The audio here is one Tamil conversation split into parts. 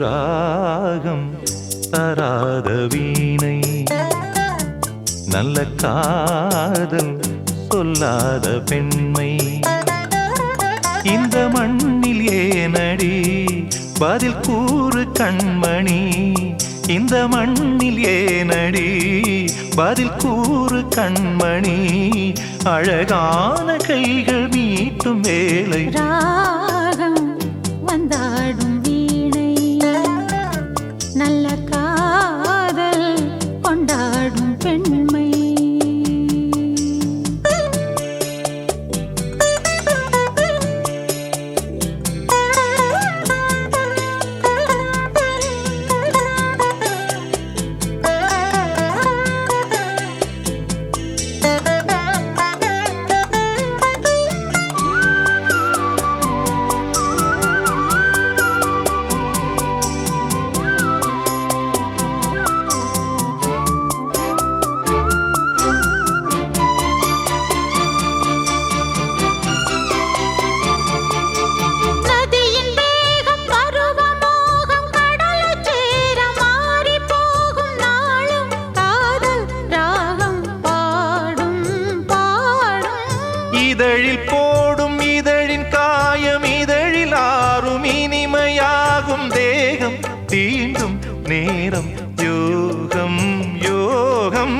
ராகம் தராத வீணை, நல்ல காதல் சொல்லாத பெண்மை. இந்த மண்ணில் ஏனடி பதில் கூறு கண்மணி, இந்த மண்ணில் ஏனடி பதில் கூறு கண்மணி. அழகான கைகள் மீட்டும் வேலை, ராகம் வந்தாடும் வீணை, நல்ல காதல் கொண்டாடும் பெண்மை. இதழில் போடும் இதழின் காயம், இதழில் ஆறும் இனிமையாகும் தேகம், தீண்டும் நேரம் யோகம் யோகம்.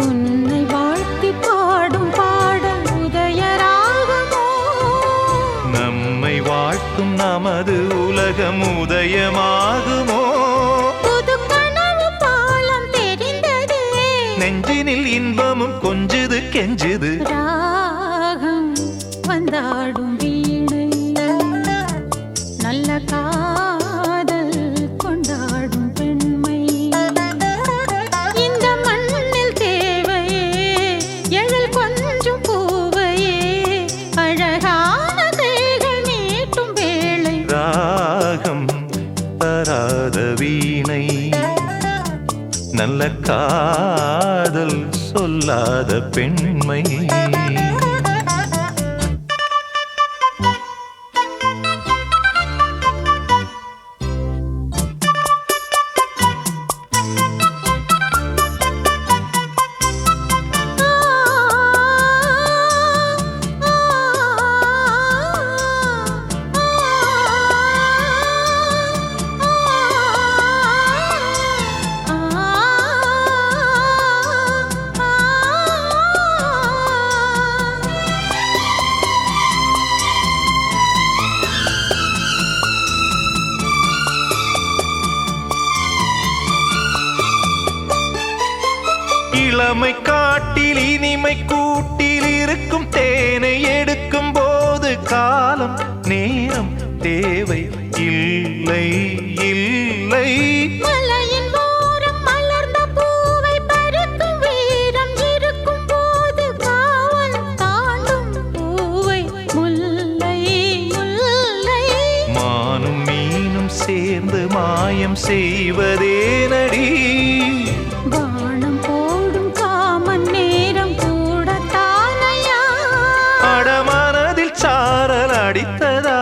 உன்னை வாழ்த்தி பாடும் பாடல் உதயராகமோ, நம்மை வாழ்த்தும் நமது உலகம் உதயமாகுமோ. புது கனவு பாலம் தெரிந்ததே, நெஞ்சினில் இன்பமும் கொஞ்சுது கெஞ்சுது. ராகம் வந்தாடும் வீணை, நல்ல காதல் கொண்டாடும் பெண்மை. இந்த மண்ணில் தேவையே எழில் கொஞ்சம் பூவையே, அழகான கைகள் நீட்டும் வேளை. ராகம் தராத வீணை, நல்ல காதல் சொல்லாத பெண்மை. இளமை காட்டில் இனிமை கூட்டில் இருக்கும் தேனை எடுக்கும் போது காலம் நேரம் தேவை இல்லை இல்லை. மலையின் ஓரம் மலர்ந்த பூவை பறிக்கும் வீரம் இருக்கும் போது, காவல் தாண்டும் பூவை முல்லை முல்லை. மானும் மீனும் சேர்ந்து மாயம் செய்வதேனடி, வானம் போடும் காமன் நேரம் கூட தானையா. அடமனதில் சாரல் அடித்ததா,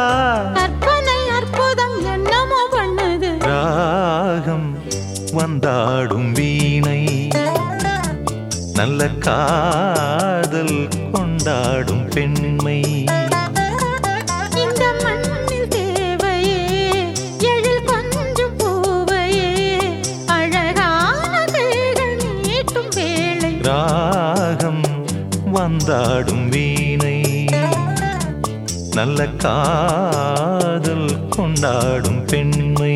கற்பனை அற்புதம் என்னமோ பண்ணுது. ராகம் வந்தாடும் வீணை, நல்ல காதல் கொண்டாடும் பெண்மை. இந்த மண்ணில் தேவையே எழில் கொஞ்சம் பூவையே, அழகான கைகள் நீட்டும் வேளை. ராகம் வந்தாடும் வீணை, நல்ல காதல் கொண்டாடும் பெண்மை.